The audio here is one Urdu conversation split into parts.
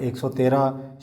113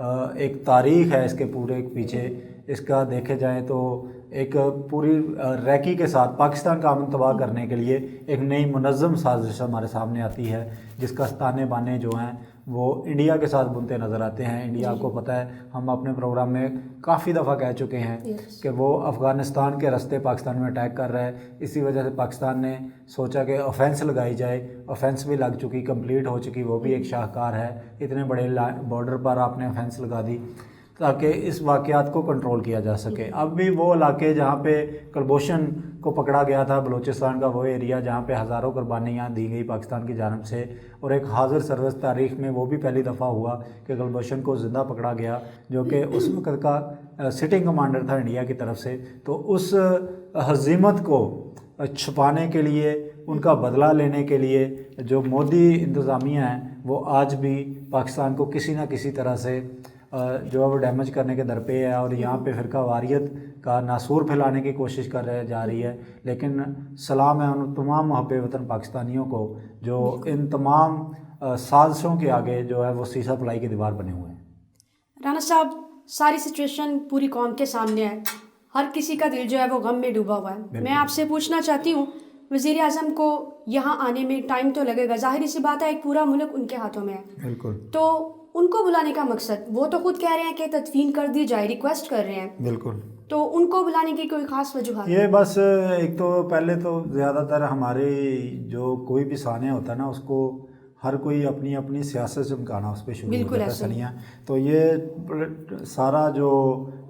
ایک تاریخ ہے اس کے پورے پیچھے. اس کا دیکھے جائیں تو ایک پوری ریکی کے ساتھ پاکستان کا امن تباہ کرنے کے لیے ایک نئی منظم سازش ہمارے سامنے آتی ہے, جس کا تانے بانے جو ہیں وہ انڈیا کے ساتھ بنتے نظر آتے ہیں. انڈیا کو پتہ ہے, ہم اپنے پروگرام میں کافی دفعہ کہہ چکے ہیں کہ وہ افغانستان کے راستے پاکستان میں اٹیک کر رہا ہے. اسی وجہ سے پاکستان نے سوچا کہ آفینس لگائی جائے. آفینس بھی لگ چکی, کمپلیٹ ہو چکی, وہ بھی ایک شاہکار ہے. اتنے بڑے بارڈر پر آپ نے آفینس لگا دی تاکہ اس واقعات کو کنٹرول کیا جا سکے. اب بھی وہ علاقے جہاں پہ کلبوشن کو پکڑا گیا تھا, بلوچستان کا وہ ایریا جہاں پہ ہزاروں قربانیاں دی گئی پاکستان کی جانب سے, اور ایک حاضر سروس تاریخ میں وہ بھی پہلی دفعہ ہوا کہ کلبوشن کو زندہ پکڑا گیا, جو کہ اس وقت کا سٹنگ کمانڈر تھا انڈیا کی طرف سے. تو اس ہزیمت کو چھپانے کے لیے, ان کا بدلہ لینے کے لیے جو مودی انتظامیہ ہیں وہ آج بھی پاکستان کو کسی نہ کسی طرح سے جو ہے وہ ڈیمیج کرنے کے درپے ہے, اور یہاں پہ فرقہ واریت کا ناسور پھیلانے کی کوشش جا رہی ہے. لیکن سلام ہے ان تمام محب وطن پاکستانیوں کو جو ان تمام سازشوں کے آگے جو ہے وہ سیسہ پلائی کی دیوار بنے ہوئے ہیں. رانا صاحب, ساری سچویشن پوری قوم کے سامنے ہے, ہر کسی کا دل جو ہے وہ غم میں ڈوبا ہوا ہے. میں آپ سے پوچھنا چاہتی ہوں, وزیر اعظم کو یہاں آنے میں ٹائم تو لگے گا, ظاہری سی بات ہے ایک پورا ملک ان کے ہاتھوں میں ہے. بالکل. تو ان کو بلانے کا مقصد, وہ تو خود کہہ رہے ہیں کہ تدفین کر دی جائے, ریکویسٹ کر رہے ہیں. بالکل. تو ان کو بلانے کی کوئی خاص وجوہات؟ یہ بس ایک تو پہلے تو زیادہ تر ہمارے جو کوئی بھی سانحہ ہوتا ہے نا, اس کو ہر کوئی اپنی اپنی سیاست سے امکانا اس پہ شروع ہو جاتا ہے سنیاں. تو یہ سارا جو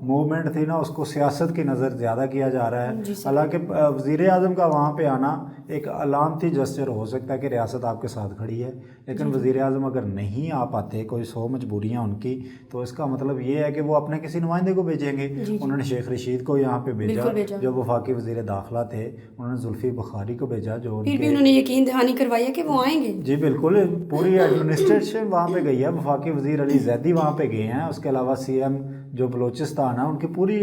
موومنٹ تھی نا اس کو سیاست کی نظر زیادہ کیا جا رہا ہے. حالانکہ وزیر اعظم کا وہاں پہ آنا ایک علامتی جسچر ہو سکتا ہے کہ ریاست آپ کے ساتھ کھڑی ہے, لیکن وزیر اعظم اگر نہیں آ پاتے, کوئی 100 مجبوریاں ان کی, تو اس کا مطلب یہ ہے کہ وہ اپنے کسی نمائندے کو بھیجیں گے. انہوں نے شیخ رشید کو یہاں پہ بھیجا جو وفاقی وزیر داخلہ تھے, انہوں نے زلفی بخاری کو بھیجا جو پھر بھی انہوں نے یقین دہانی کروائی ہے کہ وہ آئیں گے. جی بالکل, پوری ایڈمنسٹریشن وہاں پہ گئی ہے. وفاقی وزیر علی زیدی وہاں پہ گئے ہیں, اس کے علاوہ سی ایم جو بلوچستان ہے ان کی پوری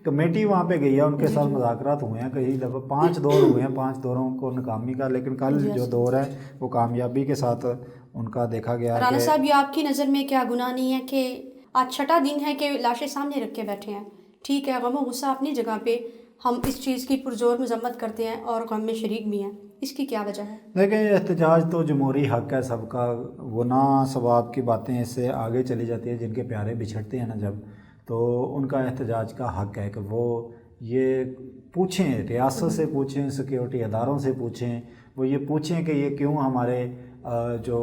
کمیٹی وہاں پہ گئی ہے. ان کے ساتھ مذاکرات ہوئے ہیں, کئی دفعہ 5 دور ہوئے ہیں, 5 دوروں کو ناکامی کا, لیکن کل جو دور ہے وہ کامیابی کے ساتھ ان کا دیکھا گیا. رانا صاحب, یہ آپ کی نظر میں کیا گناہ نہیں ہے کہ آج چھٹا دن ہے کہ لاشیں سامنے رکھ کے بیٹھے ہیں؟ ٹھیک ہے, غم و غصہ اپنی جگہ پہ, ہم اس چیز کی پرزور مذمت کرتے ہیں اور غم میں شریک بھی ہیں, اس کی کیا وجہ ہے؟ دیکھیں, احتجاج تو جمہوری حق ہے سب کا. گناہ ثواب کی باتیں اس سے آگے چلی جاتی ہیں. جن کے پیارے بچھڑتے ہیں نا جب, تو ان کا احتجاج کا حق ہے کہ وہ یہ پوچھیں, ریاست سے پوچھیں, سیکیورٹی اداروں سے پوچھیں, وہ یہ پوچھیں کہ یہ کیوں ہمارے جو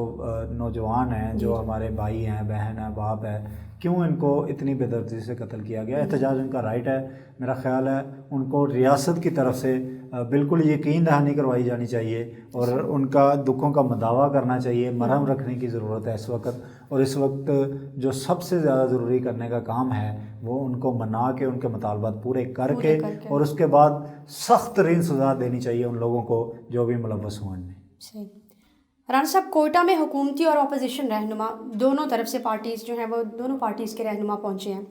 نوجوان ہیں, جو ہمارے بھائی ہیں, بہن ہیں, باپ ہے, کیوں ان کو اتنی بے دردی سے قتل کیا گیا. احتجاج ان کا رائٹ ہے. میرا خیال ہے ان کو ریاست کی طرف سے بالکل یقین دہانی کروائی جانی چاہیے, اور ان کا دکھوں کا مداوع کرنا چاہیے. مرہم رکھنے کی ضرورت ہے اس وقت, اور اس وقت جو سب سے زیادہ ضروری کرنے کا کام ہے وہ ان کو منا کے ان کے مطالبات پورے کر کے اور اس کے بعد سخت ترین سزا دینی چاہیے ان لوگوں کو جو بھی ملوث ہوں ان میں. صحیح. رانا صاحب, کوئٹہ میں حکومتی اور اپوزیشن رہنما دونوں طرف سے پارٹیز جو ہیں وہ دونوں پارٹیز کے رہنما پہنچے ہیں,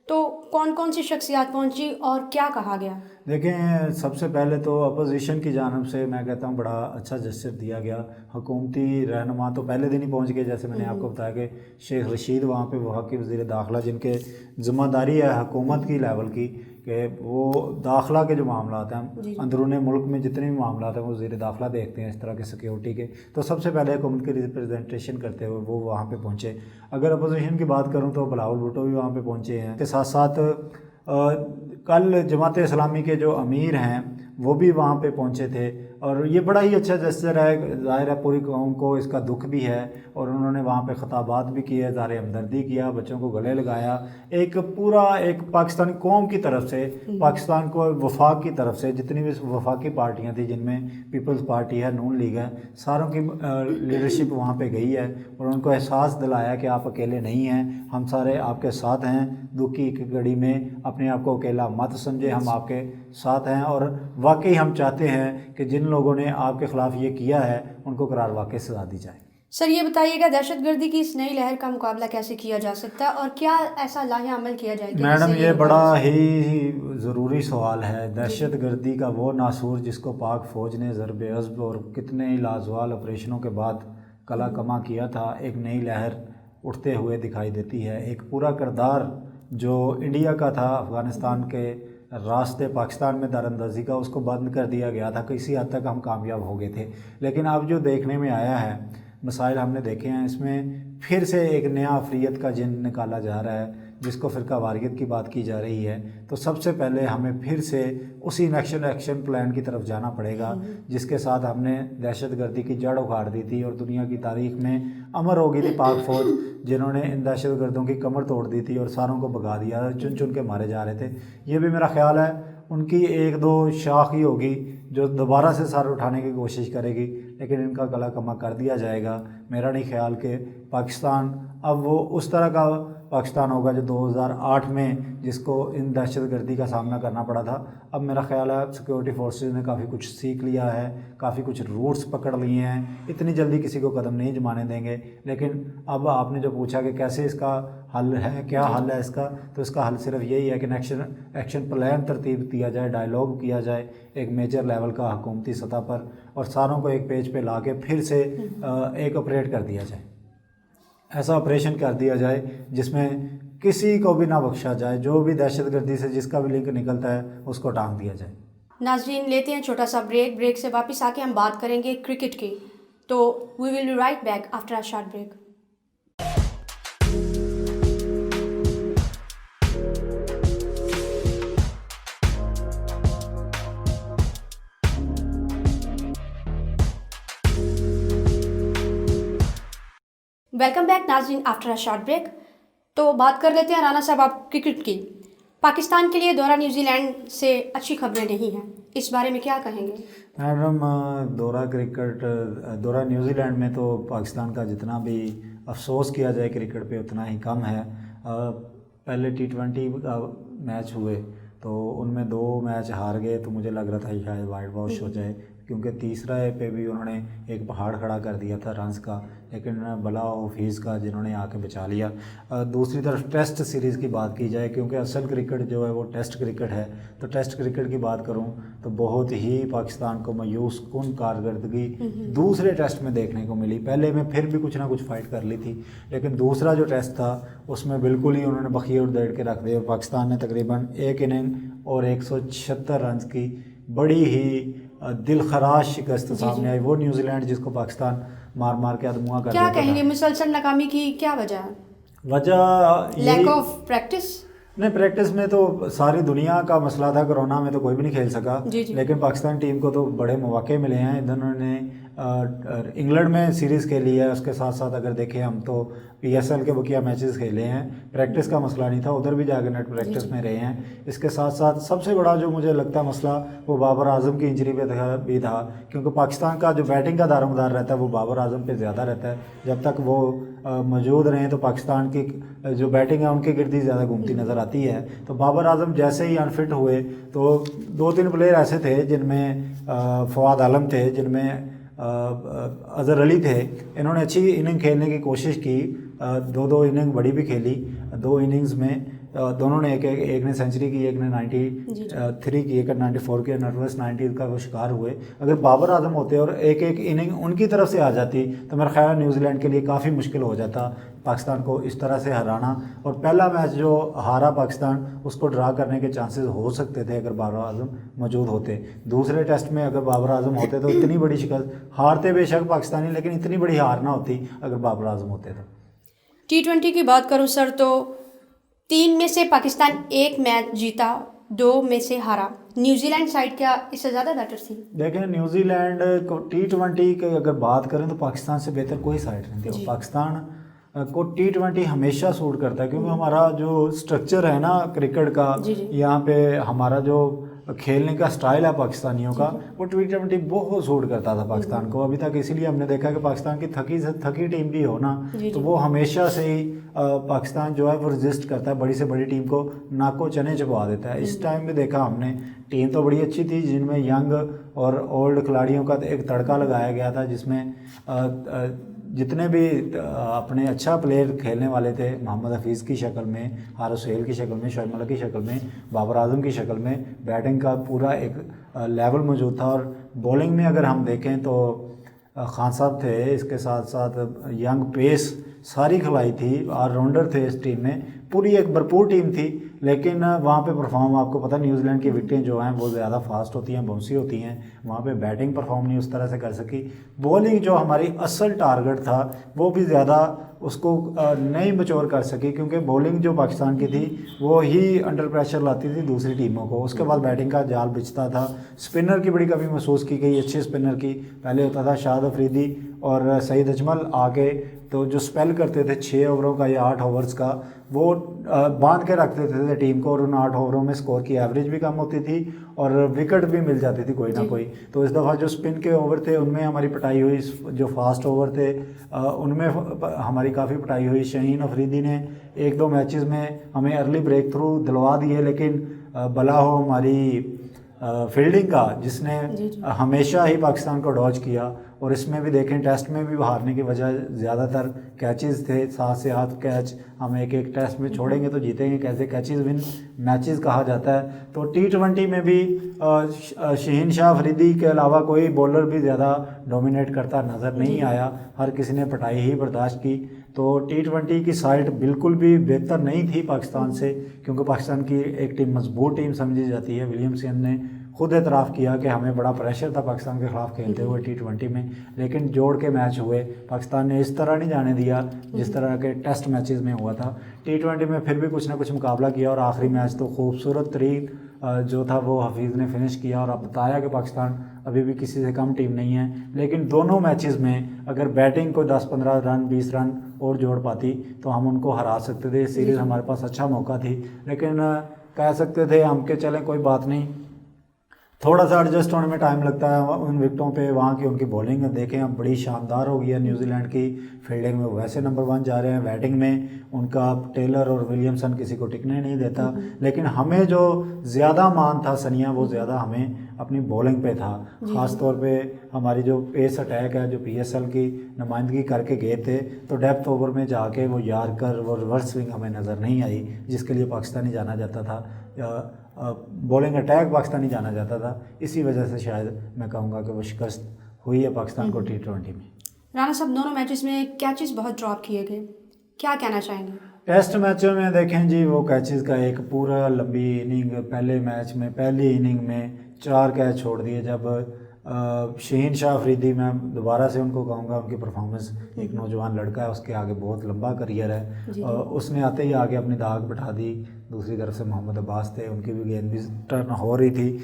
تو کون کون سی شخصیات پہنچی اور کیا کہا گیا؟ دیکھیں, سب سے پہلے تو اپوزیشن کی جانب سے میں کہتا ہوں بڑا اچھا جسچر دیا گیا. حکومتی رہنما تو پہلے دن ہی پہنچ گئے, جیسے میں نے آپ کو بتایا کہ شیخ رشید وہاں پہ وفاقی وزیر داخلہ, جن کے ذمہ داری ہے حکومت کی لیول کی کہ وہ داخلہ کے جو معاملات ہیں اندرون ملک میں جتنے بھی معاملات ہیں وہ وزیر داخلہ دیکھتے ہیں اس طرح کے سیکیورٹی کے. تو سب سے پہلے حکومت کی ریپرزنٹیشن کرتے ہوئے وہ وہاں پہ پہنچے. اگر اپوزیشن کی بات کروں تو بلاول بھٹو بھی وہاں پہ پہنچے ہیں. کے ساتھ ساتھ کل جماعت اسلامی کے جو امیر ہیں وہ بھی وہاں پہ پہنچے تھے, اور یہ بڑا ہی اچھا جسچر ہے. ظاہر ہے پوری قوم کو اس کا دکھ بھی ہے, اور انہوں نے وہاں پہ خطابات بھی کیے, اظہار ہمدردی کیا, بچوں کو گلے لگایا. ایک پورا ایک پاکستانی قوم کی طرف سے, پاکستان کو وفاق کی طرف سے جتنی بھی وفاقی پارٹیاں تھیں جن میں پیپلز پارٹی ہے, نون لیگ ہے, ساروں کی لیڈرشپ وہاں پہ گئی ہے, اور ان کو احساس دلایا کہ آپ اکیلے نہیں ہیں, ہم سارے آپ کے ساتھ ہیں. دکھ کی گھڑی میں اپنے آپ کو اکیلا مت سمجھے, ہم آپ کے ساتھ ہیں, اور واقعی ہم چاہتے ہیں کہ جن لوگوں نے آپ کے خلاف یہ کیا ہے ان کو قرار واقعی سزا دی جائے. سر, یہ بتائیے گا دہشت گردی کی اس نئی لہر کا مقابلہ کیسے کیا جا سکتا ہے, اور کیا ایسا لاہ عمل کیا جائے گا؟ میڈم, یہ بڑا ہی ضروری سوال ہے. دہشت گردی کا وہ ناسور جس کو پاک فوج نے ضرب عضب اور کتنے ہی لازوال آپریشنوں کے بعد کلا کما کیا تھا, ایک نئی لہر اٹھتے ہوئے دکھائی دیتی ہے. ایک پورا کردار جو انڈیا کا تھا افغانستان کے راستے پاکستان میں دراندازی کا، اس کو بند کر دیا گیا تھا. کسی حد تک ہم کامیاب ہو گئے تھے، لیکن اب جو دیکھنے میں آیا ہے، مسائل ہم نے دیکھے ہیں، اس میں پھر سے ایک نیا افریت کا جن نکالا جا رہا ہے جس کو فرقہ واریت کی بات کی جا رہی ہے. تو سب سے پہلے ہمیں پھر سے اسی ایکشن پلان کی طرف جانا پڑے گا جس کے ساتھ ہم نے دہشت گردی کی جڑ اکھاڑ دی تھی، اور دنیا کی تاریخ میں امر ہو گئی تھی پاک فوج جنہوں نے ان دہشت گردوں کی کمر توڑ دی تھی اور ساروں کو بھگا دیا، چن چن کے مارے جا رہے تھے. یہ بھی میرا خیال ہے ان کی ایک دو شاخ ہی ہوگی جو دوبارہ سے سر اٹھانے کی کوشش کرے گی، لیکن ان کا گلا کما کر دیا جائے گا. میرا نہیں خیال کہ پاکستان اب وہ اس طرح کا پاکستان ہوگا جو 2008 میں جس کو ان دہشت گردی کا سامنا کرنا پڑا تھا. اب میرا خیال ہے سیکورٹی فورسز نے کافی کچھ سیکھ لیا ہے، کافی کچھ روٹس پکڑ لیے ہیں، اتنی جلدی کسی کو قدم نہیں جمانے دیں گے. لیکن اب آپ نے جو پوچھا کہ کیسے اس کا حل ہے، کیا حل ہے اس کا، تو اس کا حل صرف یہی ہے کہ ایکشن پلان ترتیب دیا جائے، ڈائیلاگ کیا جائے ایک میجر لیول کا حکومتی سطح پر، اور ساروں کو ایک پیج پہ لا کے پھر سے ایک آپریٹ کر دیا جائے. ایسا آپریشن کر دیا جائے جس میں کسی کو بھی نہ بخشا جائے، جو بھی دہشت گردی سے جس کا بھی لنک نکلتا ہے اس کو ٹانگ دیا جائے. ناظرین لیتے ہیں چھوٹا سا بریک سے واپس آ کے ہم بات کریں گے کرکٹ کی. تو we will be right back after a short break. Welcome back ناظرین آفٹر اے شارٹ بریک. تو بات کر لیتے ہیں رانا صاحب آپ کرکٹ کی. پاکستان کے لیے دورہ نیوزی لینڈ سے اچھی خبریں نہیں ہیں، اس بارے میں کیا کہیں گے؟ میڈم دورہ نیوزی لینڈ میں تو پاکستان کا جتنا بھی افسوس کیا جائے کرکٹ پہ اتنا ہی کم ہے. پہلے T20 کا میچ ہوئے تو ان میں 2 میچ ہار گئے، تو مجھے لگ رہا تھا شاید وائٹ واش ہو جائے، کیونکہ تیسرے پہ بھی انہوں نے ایک پہاڑ کھڑا کر دیا تھا رنز کا، لیکن بلا حفیظ کا جنہوں نے آ کے بچا لیا. دوسری طرف ٹیسٹ سیریز کی بات کی جائے، کیونکہ اصل کرکٹ جو ہے وہ ٹیسٹ کرکٹ ہے، تو ٹیسٹ کرکٹ کی بات کروں تو بہت ہی پاکستان کو مایوس کن کارکردگی دوسرے ٹیسٹ میں دیکھنے کو ملی. پہلے میں پھر بھی کچھ نہ کچھ فائٹ کر لی تھی، لیکن دوسرا جو ٹیسٹ تھا اس میں بالکل ہی انہوں نے بخیے اڑ کے رکھ دے، اور پاکستان نے تقریباً 1 اننگ اور 176 رنز کی بڑی ہی دل خراش شکست سامنے آئی. وہ نیوزی لینڈ جس کو پاکستان مار کے ادموا کر دیتا تھا. کیا کہیں گے مسلسل ناکامی کی کیا وجہ ہے؟ وجہ لیک آف پریکٹس؟ نہیں، پریکٹس میں تو ساری دنیا کا مسئلہ تھا، کرونا میں تو کوئی بھی نہیں کھیل سکا. لیکن پاکستان ٹیم کو تو بڑے مواقع ملے ہیں. انہوں نے انگلینڈ میں سیریز کھیلی ہے، اس کے ساتھ ساتھ اگر دیکھیں ہم تو PSL کے بقیہ میچز کھیلے ہیں. پریکٹس کا مسئلہ نہیں تھا، ادھر بھی جا کے نیٹ پریکٹس میں رہے ہیں. اس کے ساتھ ساتھ سب سے بڑا جو مجھے لگتا ہے مسئلہ وہ بابر اعظم کی انجری پہ بھی تھا، کیونکہ پاکستان کا جو بیٹنگ کا دار و مدار رہتا ہے وہ بابر اعظم پہ زیادہ رہتا ہے. جب تک وہ موجود رہیں تو پاکستان کی جو بیٹنگ ہے ان کے گرد ہی زیادہ گھومتی نظر آتی ہے. تو بابر اعظم جیسے ہی انفٹ ہوئے تو 2-3 پلیئر ایسے تھے جن میں فواد عالم تھے، جن میں اظہر علی تھے. انہوں نے اچھی اننگ کھیلنے کی کوشش کی، 2 اننگ بڑی بھی کھیلی. 2 اننگز میں دونوں نے ایک نے سینچری کی، ایک نے 93 کی، ایک 94 کی، نروس 90 کا وہ شکار ہوئے. اگر بابر اعظم ہوتے اور ایک اننگ ان کی طرف سے آ جاتی تو میرا خیال ہے نیوزی لینڈ کے لیے کافی مشکل ہو جاتا پاکستان کو اس طرح سے ہرانا. اور پہلا میچ جو ہارا پاکستان، اس کو ڈرا کرنے کے چانسز ہو سکتے تھے اگر بابر اعظم موجود ہوتے. دوسرے ٹیسٹ میں اگر بابر اعظم ہوتے تو اتنی بڑی شکست، ہارتے بے شک پاکستانی لیکن اتنی بڑی ہار نہ ہوتی اگر بابر اعظم ہوتے تو. T20 کی بات کروں سر تو 3 میں سے پاکستان 1 میچ جیتا، 2 میں سے ہارا. نیوزی لینڈ سائڈ کیا اس سے زیادہ بیٹر تھی؟ دیکھیں نیوزی لینڈ کو T20 کی اگر بات کریں تو پاکستان سے بہتر کوئی سائڈ نہیں تھی. پاکستان کو T20 ہمیشہ سوٹ کرتا ہے، کیونکہ ہمارا جو سٹرکچر ہے نا کرکٹ کا، یہاں پہ ہمارا جو کھیلنے کا سٹائل ہے پاکستانیوں کا، وہ T20 بہت سوٹ کرتا تھا پاکستان کو ابھی تک. اسی لیے ہم نے دیکھا کہ پاکستان کی تھکی ٹیم بھی ہو نا تو وہ ہمیشہ سے ہی پاکستان جو ہے وہ رجسٹ کرتا ہے، بڑی سے بڑی ٹیم کو ناکو چنے چبا دیتا ہے. اس ٹائم میں دیکھا ہم نے ٹیم تو بڑی اچھی تھی، جن میں ینگ اور اولڈ کھلاڑیوں کا ایک تڑکا لگایا گیا تھا، جس میں جتنے بھی اپنے اچھا پلیئر کھیلنے والے تھے، محمد حفیظ کی شکل میں، حارث سہیل کی شکل میں، شعیب ملک کی شکل میں، بابر اعظم کی شکل میں، بیٹنگ کا پورا ایک لیول موجود تھا. اور بولنگ میں اگر ہم دیکھیں تو خان صاحب تھے، اس کے ساتھ ساتھ ینگ پیس ساری کھلائی تھی, آل راؤنڈر تھے اس ٹیم میں, پوری ایک بھرپور ٹیم تھی, لیکن وہاں پہ پرفارم, آپ کو پتہ نیوزی لینڈ کی وکٹیں جو ہیں وہ زیادہ فاسٹ ہوتی ہیں, باؤنسی ہوتی ہیں, وہاں پہ بیٹنگ پرفارم نہیں اس طرح سے کر سکی. بولنگ جو ہماری اصل ٹارگٹ تھا وہ بھی زیادہ اس کو نہیں میچور کر سکی, کیونکہ بولنگ جو پاکستان کی تھی وہ ہی انڈر پریشر لاتی تھی دوسری ٹیموں کو. اس کے بعد بیٹنگ کا جال بچتا تھا, اسپنر کی بڑی کمی محسوس کی گئی, اچھے اسپنر کی. پہلے ہوتا تھا شاہد افریدی اور سعید اجمل آگے, تو جو اسپیل کرتے تھے 6 اووروں کا یا 8 اوورز کا, وہ باندھ کے رکھتے تھے ٹیم کو, اور ان 8 اووروں میں سکور کی ایوریج بھی کم ہوتی تھی اور وکٹ بھی مل جاتی تھی کوئی نہ کوئی. تو اس دفعہ جو اسپن کے اوور تھے ان میں ہماری پٹائی ہوئی, جو فاسٹ اوور تھے ان میں ہماری کافی پٹائی ہوئی. شہین افریدی نے 1-2 میچز میں ہمیں ارلی بریک تھرو دلوا دیے, لیکن بلا ہو ہماری فیلڈنگ کا, جس نے ہمیشہ ہی پاکستان کو ڈاج کیا. اور اس میں بھی دیکھیں ٹیسٹ میں بھی ہارنے کی وجہ زیادہ تر کیچز تھے, 7 سے 8 کیچ ہم ایک ٹیسٹ میں چھوڑیں گے تو جیتیں گے کیسے, کیچز ون میچز کہا جاتا ہے. تو T20 میں بھی شہین شاہ افریدی کے علاوہ کوئی بولر بھی زیادہ ڈومینیٹ کرتا نظر نہیں آیا, ہر کسی نے پٹائی ہی برداشت کی. تو T20 کی سائٹ بالکل بھی بہتر نہیں تھی پاکستان سے, کیونکہ پاکستان کی ایک ٹیم مضبوط ٹیم سمجھی جاتی ہے. ولیمسن نے خود اعتراف کیا کہ ہمیں بڑا پریشر تھا پاکستان کے خلاف کھیلتے ہوئے T20 میں, لیکن جوڑ کے میچ ہوئے. پاکستان نے اس طرح نہیں جانے دیا جس طرح کے ٹیسٹ میچز میں ہوا تھا. T20 میں پھر بھی کچھ نہ کچھ مقابلہ کیا, اور آخری میچ تو خوبصورت ترین جو تھا وہ حفیظ نے فنش کیا, اور اب بتایا کہ پاکستان ابھی بھی کسی سے کم ٹیم نہیں ہے. لیکن دونوں میچز میں اگر بیٹنگ کو 10-15 رن 20 رن اور جوڑ پاتی تو ہم ان کو ہرا سکتے تھے. سیریز ہمارے پاس اچھا موقع تھی, لیکن کہہ سکتے تھے ہم کہ چلیں کوئی بات نہیں, تھوڑا سا ایڈجسٹ ہونے میں ٹائم لگتا ہے ان وکٹوں پہ. وہاں کی ان کی بولنگ دیکھیں اب بڑی شاندار ہو گئی ہے نیوزی لینڈ کی. فیلڈنگ میں ویسے نمبر 1 جا رہے ہیں, بیٹنگ میں ان کا ٹیلر اور ولیمسن کسی کو ٹکنے نہیں دیتا. لیکن ہمیں جو زیادہ مان تھا سنیا, وہ زیادہ ہمیں اپنی بولنگ پہ تھا. خاص طور پہ ہماری جو پیس اٹیک ہے, جو PSL کی نمائندگی کر کے گئے تھے, تو ڈیپتھ اوور میں جا کے وہ یارکر وہ ریورس سوئنگ ہمیں نظر نہیں آئی, جس کے لیے پاکستانی جانا جاتا تھا. بولنگ اٹیک پاکستانی جانا جاتا تھا. اسی وجہ سے شاید میں کہوں گا کہ وہ شکست ہوئی ہے پاکستان کو T20 میں. رانا صاحب دونوں میچز میں کیچز بہت ڈراپ کیے گئے, کیا کہنا چاہیں گے؟ ٹیسٹ میچوں میں دیکھیں جی, وہ کیچز کا ایک پورا لمبی اننگ, پہلے میچ میں پہلی اننگ میں 4 کیچ چھوڑ دیے. جب شہین شاہ افریدی, میں دوبارہ سے ان کو کہوں گا, ان کی پرفارمنس, ایک نوجوان لڑکا ہے, اس کے آگے بہت لمبا کریئر ہے, اس نے آتے ہی آگے اپنی داغ بٹھا دی. دوسری طرف سے محمد عباس تھے, ان کی بھی گیند بھی ٹرن ہو رہی تھی.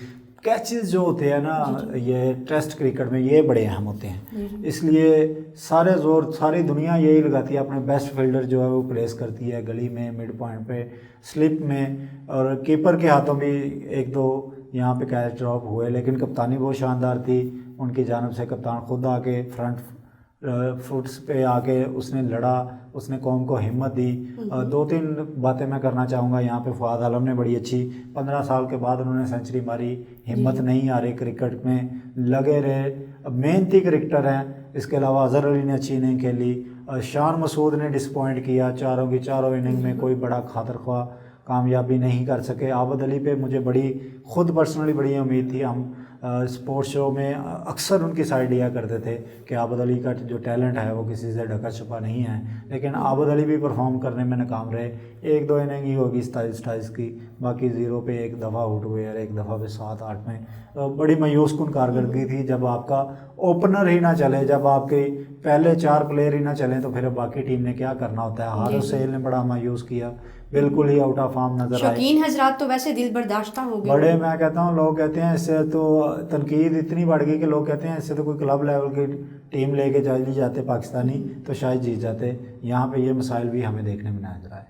کیچز جو ہوتے ہیں نا یہ ٹیسٹ کرکٹ میں یہ بڑے اہم ہوتے ہیں, اس لیے سارے زور ساری دنیا یہی لگاتی ہے, اپنے بیسٹ فیلڈر جو ہے وہ پلیس کرتی ہے گلی میں, مڈ پوائنٹ پہ, سلپ میں, اور کیپر کے ہاتھوں بھی 1-2 یہاں پہ کیچ ڈراپ ہوئے. لیکن کپتانی بہت شاندار تھی ان کی جانب سے, کپتان خود آ کے فرنٹ فوٹس پہ آ کے اس نے لڑا, اس نے قوم کو ہمت دی. 2-3 باتیں میں کرنا چاہوں گا یہاں پہ. فواد عالم نے بڑی اچھی 15 سال کے بعد انہوں نے سینچری ماری, ہمت نہیں آ رہی کرکٹ میں, لگے رہے, محنتی کرکٹر ہیں. اس کے علاوہ اظہر علی نے اچھی اننگ کھیلی, شان مسعود نے ڈسپوائنٹ کیا, چاروں کی چاروں اننگ میں کوئی بڑا خاطر خواہ کامیابی نہیں کر سکے. عابد علی پہ مجھے بڑی خود پرسنلی بڑی امید تھی. ہم اسپورٹس شو میں اکثر ان کی سائڈ لیا کرتے تھے کہ عابد علی کا جو ٹیلنٹ ہے وہ کسی سے ڈھکا چھپا نہیں ہے, لیکن عابد علی بھی پرفارم کرنے میں ناکام رہے. 1-2 اننگ ہی ہوگی 27 کی, باقی 0 پہ 1 دفعہ آؤٹ ہوئے, اور 1 دفعہ پہ 7-8 میں. بڑی مایوس کن کارکردگی تھی. جب آپ کا اوپنر ہی نہ چلے, جب آپ کے پہلے 4 پلیئر ہی نہ چلیں, تو پھر باقی ٹیم نے کیا کرنا ہوتا ہے. حارث سہیل نے بڑا مایوس کیا, بالکل ہی آؤٹ آف فارم نظر آئے. شوقین حضرات تو ویسے دل برداشتہ ہو گئے بڑے, میں کہتا ہوں لوگ کہتے ہیں اس سے تو تنقید اتنی بڑھ گئی کہ لوگ کہتے ہیں اس سے تو کوئی کلب لیول کی ٹیم لے کے چلی جاتے پاکستانی تو شاید جیت جاتے. یہاں پہ یہ مسائل بھی ہمیں دیکھنے میں نظر آئے.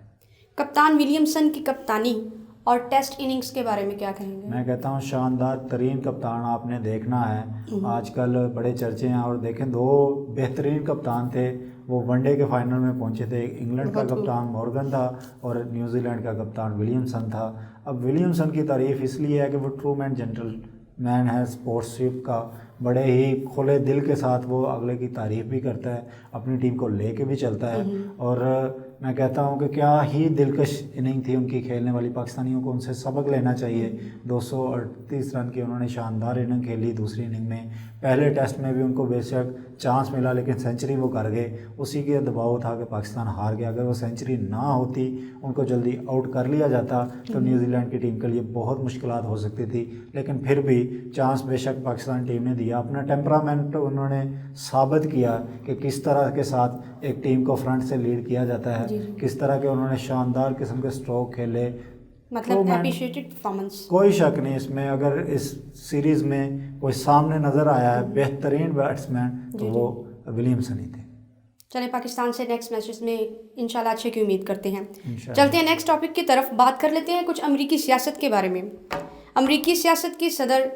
کپتان ولیمسن کی کپتانی اور ٹیسٹ اننگز کے بارے میں کیا کہیں گے؟ میں کہتا ہوں شاندار ترین کپتان آپ نے دیکھنا ہے. آج کل بڑے چرچے ہیں, اور دیکھیں 2 بہترین کپتان تھے, وہ ون ڈے کے فائنل میں پہنچے تھے. انگلینڈ کا کپتان مورگن تھا اور نیوزی لینڈ کا کپتان ولیمسن تھا. اب ولیمسن کی تعریف اس لیے ہے کہ وہ ٹرو مین جنٹل مین ہے اسپورٹس شپ کا, بڑے ہی کھلے دل کے ساتھ وہ اگلے کی تعریف بھی کرتا ہے, اپنی ٹیم کو لے کے بھی چلتا ہے. اور میں کہتا ہوں کہ کیا ہی دلکش اننگ تھی ان کی کھیلنے والی, پاکستانیوں کو ان سے سبق لینا چاہیے. 238 رن کی انہوں نے شاندار اننگ کھیلی دوسری اننگ میں. پہلے ٹیسٹ میں بھی ان کو بے شک چانس ملا لیکن سینچری وہ کر گئے. اسی کے دباؤ تھا کہ پاکستان ہار گیا. اگر وہ سینچری نہ ہوتی, ان کو جلدی آؤٹ کر لیا جاتا تو نیوزی لینڈ کی ٹیم کے لیے بہت مشکلات ہو سکتی تھی. لیکن پھر بھی چانس بے شک پاکستان ٹیم نے دیا. اپنا ٹیمپرامنٹ انہوں نے ثابت کیا کہ کس طرح کے ساتھ ایک ٹیم کو فرنٹ سے لیڈ کیا جاتا ہے, کس طرح کے انہوں نے شاندار قسم کے اسٹروک کھیلے. مطلب اپریشیٹڈ پرفارمنس, کوئی شک نہیں اس میں. اگر اس سیریز میں کوئی سامنے نظر آیا ہے بہترین بیٹسمین تو وہ ولیمسن ہی تھے. چلیں پاکستان سے نیکسٹ میچز میں انشاءاللہ اچھے کی امید کرتے ہیں. چلتے ہیں نیکسٹ ٹاپک کی طرف, بات کر لیتے ہیں کچھ امریکی سیاست کے بارے میں. امریکی سیاست کی صدر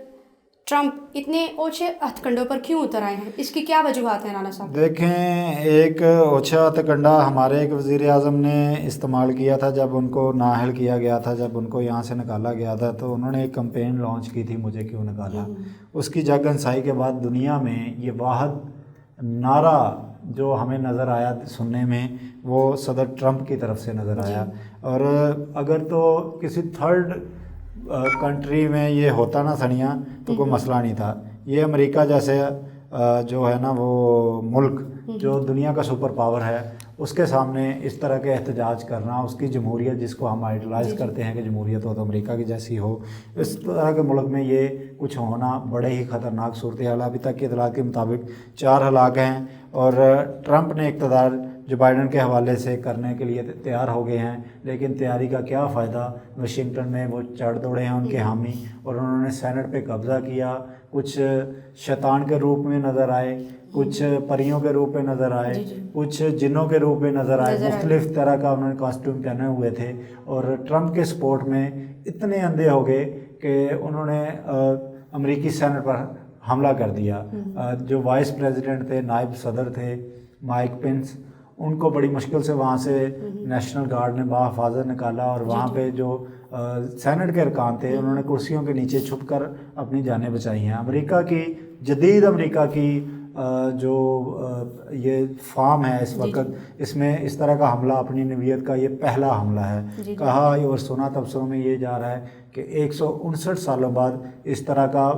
ٹرمپ اتنے اونچے ہتھ کنڈوں پر کیوں اتر آئے ہیں, اس کی کیا وجوہات ہیں رانا صاحب؟ دیکھیں, ایک اونچا ہتھ کنڈا ہمارے ایک وزیر اعظم نے استعمال کیا تھا جب ان کو نااہل کیا گیا تھا, جب ان کو یہاں سے نکالا گیا تھا, تو انہوں نے ایک کمپین لانچ کی تھی, مجھے کیوں نکالا. اس کی جگ انسائی کے بعد دنیا میں یہ واحد نعرہ جو ہمیں نظر آیا سننے میں وہ صدر ٹرمپ کی طرف سے نظر آیا. اور اگر تو کسی تھرڈ کنٹری میں یہ ہوتا نا سنیا تو کوئی مسئلہ نہیں تھا. یہ امریکہ جیسے جو ہے نا وہ ملک جو دنیا کا سپر پاور ہے, اس کے سامنے اس طرح کے احتجاج کرنا, اس کی جمہوریت جس کو ہم آئیڈلائز کرتے ہیں کہ جمہوریت ہو تو امریکہ کی جیسی ہو, اس طرح کے ملک میں یہ کچھ ہونا بڑے ہی خطرناک صورتحال. ابھی تک کے اطلاعات کے مطابق 4 ہلاک ہیں اور ٹرمپ نے اقتدار جو بائیڈن کے حوالے سے کرنے کے لیے تیار ہو گئے ہیں, لیکن تیاری کا کیا فائدہ. واشنگٹن میں وہ چڑھ دوڑے ہیں ان کے حامی, اور انہوں نے سینٹ پہ قبضہ کیا. کچھ شیطان کے روپ میں نظر آئے, کچھ پریوں کے روپ میں نظر آئے, کچھ جنوں کے روپ میں نظر آئے. مختلف طرح کا انہوں نے کاسٹیوم پہنے ہوئے تھے اور ٹرمپ کے سپورٹ میں اتنے اندھے ہو گئے کہ انہوں نے امریکی سینٹ پر حملہ کر دیا. جو وائس پریزیڈنٹ تھے, نائب صدر تھے مائک پنس, ان کو بڑی مشکل سے وہاں سے نیشنل گارڈ نے بحفاظت نکالا, اور وہاں پہ جو سینٹ کے ارکان تھے انہوں نے کرسیوں کے نیچے چھپ کر اپنی جانیں بچائی ہیں. امریکہ کی جدید امریکہ کی جو یہ فارم ہے اس وقت, اس میں اس طرح کا حملہ اپنی نوعیت کا یہ پہلا حملہ ہے. کہا اور سنا تبصروں میں یہ جا رہا ہے کہ 159 سالوں بعد اس طرح کا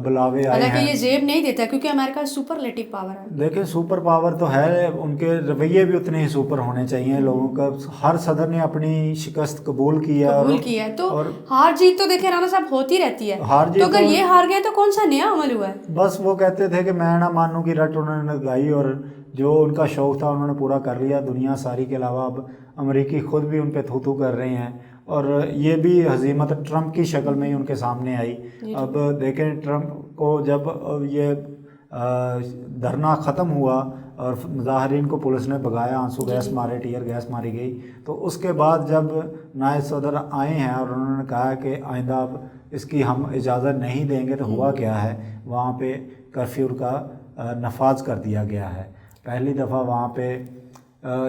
بلاوے آئے ہیں. حالانکہ یہ زیب نہیں دیتا کیونکہ امریکہ سپرلیٹو پاور ہے. دیکھیں سپر پاور تو ہے, ان کے رویے بھی اتنے ہی سپر ہونے چاہیے لوگوں کا. ہر صدر نے اپنی شکست قبول کیا ہے, تو ہار جیت تو دیکھیں رانا صاحب ہوتی رہتی ہے. تو اگر یہ ہار گئے تو کون سا نیا عمل ہوا ہے؟ بس وہ کہتے تھے کہ میں نہ مانوں کی رٹ انہوں نے لگائی, اور جو ان کا شوق تھا انہوں نے پورا کر لیا. دنیا ساری کے علاوہ اب امریکی خود بھی ان پہ تھو تھو کر رہے ہیں, اور یہ بھی ہزیمت ٹرمپ کی شکل میں ہی ان کے سامنے آئی. اب دیکھیں ٹرمپ کو جب یہ دھرنا ختم ہوا اور مظاہرین کو پولیس نے بھگایا, آنسو گیس مارے, ٹیئر گیس ماری گئی, تو اس کے بعد جب نائب صدر آئے ہیں اور انہوں نے کہا کہ آئندہ اب اس کی ہم اجازت نہیں دیں گے, تو ہوا کیا ہے, وہاں پہ کرفیو کا نفاذ کر دیا گیا ہے. پہلی دفعہ وہاں پہ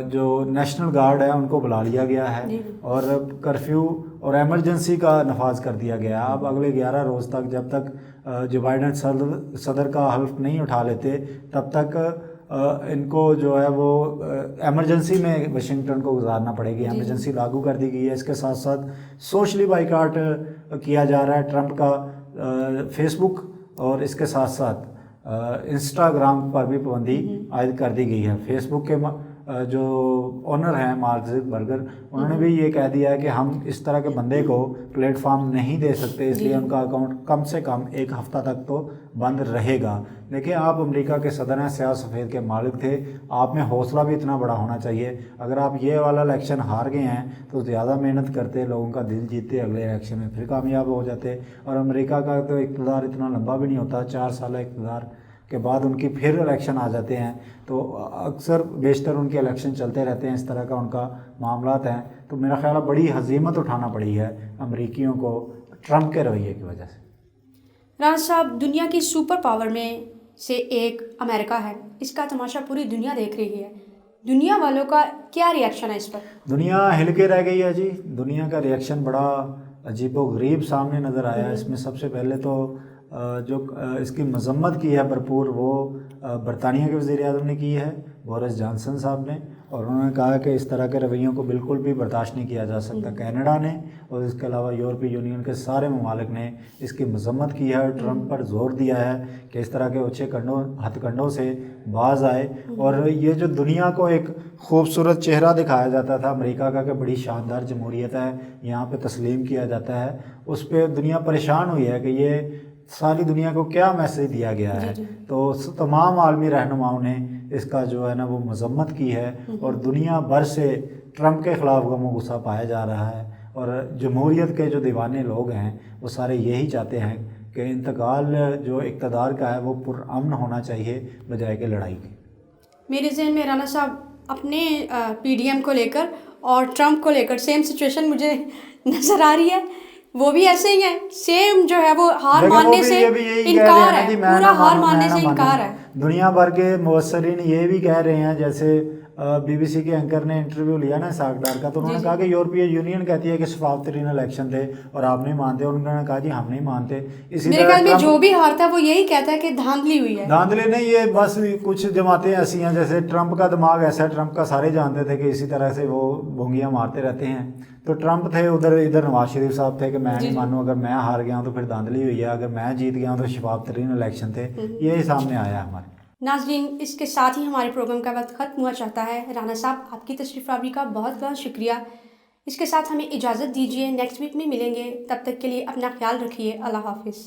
جو نیشنل گارڈ ہے ان کو بلا لیا گیا ہے, اور کرفیو اور ایمرجنسی کا نفاذ کر دیا گیا. اب اگلے 11 روز تک, جب تک جو بائیڈن صدر کا حلف نہیں اٹھا لیتے, تب تک ان کو جو ہے وہ ایمرجنسی میں واشنگٹن کو گزارنا پڑے گی. ایمرجنسی لاگو کر دی گئی ہے. اس کے ساتھ ساتھ سوشلی بائیکاٹ کیا جا رہا ہے ٹرمپ کا, فیس بک, اور اس کے ساتھ ساتھ انسٹاگرام پر بھی پابندی عائد کر دی گئی ہے. فیس بک کے جو اونر ہیں مارک زکربرگ, انہوں نے بھی یہ کہہ دیا ہے کہ ہم اس طرح کے بندے کو پلیٹ فارم نہیں دے سکتے, اس لیے ان کا اکاؤنٹ کم سے کم 1 ہفتہ تک تو بند رہے گا. دیکھیں آپ امریکہ کے صدر ہیں, سیاہ سفید کے مالک تھے, آپ میں حوصلہ بھی اتنا بڑا ہونا چاہیے. اگر آپ یہ والا الیکشن ہار گئے ہیں تو زیادہ محنت کرتے, لوگوں کا دل جیتتے, اگلے الیکشن میں پھر کامیاب ہو جاتے. اور امریکہ کا تو اقتدار اتنا لمبا بھی نہیں ہوتا, 4 سالہ اقتدار کے بعد ان کی پھر الیکشن آ جاتے ہیں, تو اکثر بیشتر ان کے الیکشن چلتے رہتے ہیں. اس طرح کا ان کا معاملات ہیں. تو میرا خیال ہے بڑی ہزیمت اٹھانا پڑی ہے امریکیوں کو ٹرمپ کے رویے کی وجہ سے. رانا صاحب, دنیا کی سپر پاور میں سے ایک امریکہ ہے, اس کا تماشا پوری دنیا دیکھ رہی ہے. دنیا والوں کا کیا ریئیکشن ہے اس پر؟ دنیا ہل کے رہ گئی ہے جی. دنیا کا ریئیکشن بڑا عجیب و غریب سامنے نظر آیا. اس میں سب سے پہلے تو جو اس کی مذمت کی ہے بھرپور وہ برطانیہ کے وزیر اعظم نے کی ہے، بورس جانسن صاحب نے، اور انہوں نے کہا کہ اس طرح کے رویوں کو بالکل بھی برداشت نہیں کیا جا سکتا۔ کینیڈا نے اور اس کے علاوہ یورپی یونین کے سارے ممالک نے اس کی مذمت کی ہے اور ٹرمپ پر زور دیا ہے کہ اس طرح کے اونچے ہتھ کنڈوں سے باز آئے۔ اور یہ جو دنیا کو ایک خوبصورت چہرہ دکھایا جاتا تھا امریکہ کا کہ بڑی شاندار جمہوریت ہے، یہاں پہ تسلیم کیا جاتا ہے، اس پہ دنیا پریشان ہوئی ہے کہ یہ ساری دنیا کو کیا میسیج دیا گیا ہے۔ تو تمام عالمی رہنماؤں نے اس کا جو ہے نا وہ مذمت کی ہے، اور دنیا بھر سے ٹرمپ کے خلاف غم و غصہ پایا جا رہا ہے، اور جمہوریت کے جو دیوانے لوگ ہیں وہ سارے یہی چاہتے ہیں کہ انتقال جو اقتدار کا ہے وہ پرامن ہونا چاہیے بجائے کہ لڑائی کی۔ میرے ذہن میں رانا صاحب اپنے پی ڈی ایم کو لے کر اور ٹرمپ کو لے کر سیم سچویشن مجھے نظر آ رہی ہے، وہ بھی ایسے ہی ہیں، سیم جو ہے وہ ہار ماننے سے انکار ہے، پورا ہار ماننے سے انکار ہے۔ دنیا بھر کے مبصرین یہ بھی کہہ رہے ہیں، جیسے بی بی سی کے اینکر نے انٹرویو لیا نا اسحاق ڈار کا، تو انہوں نے کہا کہ یورپی یونین کہتی ہے کہ شفاف ترین الیکشن تھے اور آپ نہیں مانتے، انہوں نے کہا جی ہم نہیں مانتے۔ اسی میرے خیال میں جو بھی ہارتا ہے وہ یہی کہتا ہے کہ دھاندلی ہوئی ہے۔ دھاندلی نہیں، یہ بس کچھ جماعتیں ایسی ہیں، جیسے ٹرمپ کا دماغ ایسا ہے، ٹرمپ کا سارے جانتے تھے کہ اسی طرح سے وہ بھونگیاں مارتے رہتے ہیں۔ تو ٹرمپ تھے ادھر نواز شریف صاحب تھے کہ میں نہیں مانوں، اگر میں ہار گیا ہوں تو پھر دھاندلی ہوئی ہے، اگر میں جیت گیا ہوں تو شفاف ترین الیکشن تھے، یہی سامنے آیا ہے ہمارے۔ ناظرین، اس کے ساتھ ہی ہمارے پروگرام کا وقت ختم ہوا چاہتا ہے۔ رانا صاحب آپ کی تشریف آوری کا بہت بہت شکریہ۔ اس کے ساتھ ہمیں اجازت دیجیے، نیکسٹ ویک میں ملیں گے، تب تک کے لیے اپنا خیال رکھیے، اللہ حافظ۔